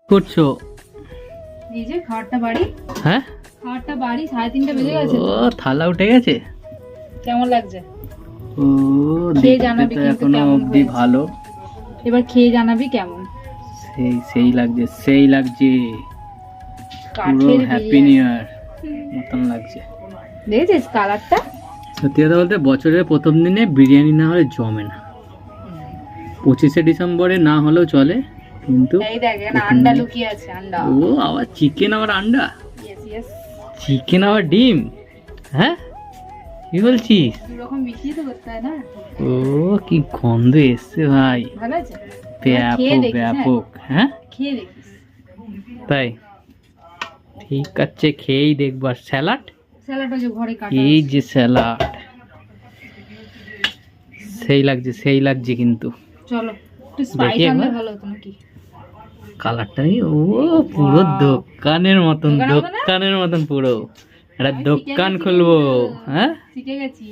করছো? এই যে খাবারটা বাড়ি। হ্যাঁ, খাবারটা বাড়ি, 3:30 বেজে গেছে। ও থালা উঠে গেছে। কেমন লাগছে? ও খেয়ে দেখতে জানাবি তো কিন্তু এখনো কেমন অবধি হয়েছে। ভালো। এবার খেয়ে জানাবি কেমন। সেই সেই লাগছে, সেই লাগছে, পুরো কাঠের হ্যাপি বিরিয়ানি। নিউ ইয়ার মতন লাগছে। দেখেছিস কালারটা? সত্যি কথা বলতে বছরের প্রথম দিনে বিরিয়ানি না হলে জমে না। 25শে ডিসেম্বরে না হলেও চলে, কিন্তু এই দেখ এখানে প্রথম আন্ডা দিনে- লুকিয়ে আছে, আন্ডা। ও আবার চিকেন, আবার আন্ডা, ইয়েস ইয়েস। চিকেন আবার ডিম। হ্যাঁ, কি বলছিস? দুই রকম মিশিয়ে তো করতে হয় না। ও কি গন্ধ এসছে ভাই, ভালো আছে? খেয়ে ব্যাপক দেখিস, হ্যাঁ? ব্যাপক। হ্যাঁ খেয়ে দেখিস। তাই, ঠিক আছে, খেয়েই দেখবার। স্যালাড, স্যালাডটা যে ঘরে কাটা এই আছে। যে স্যালাড, সেই লাগছে, সেই লাগছে কিন্তু। চলো একটু স্পাইস দেখি আনলে একবার। ভালো হতো নাকি? কালারটা ও পুরো Wow. দোকানের মতন, দোকানের মতন না? দোকানের মতন পুরো একটা আমি শিখে দোকান গেছি খুলবো। কিন্তু। হ্যাঁ, শিখে গেছি।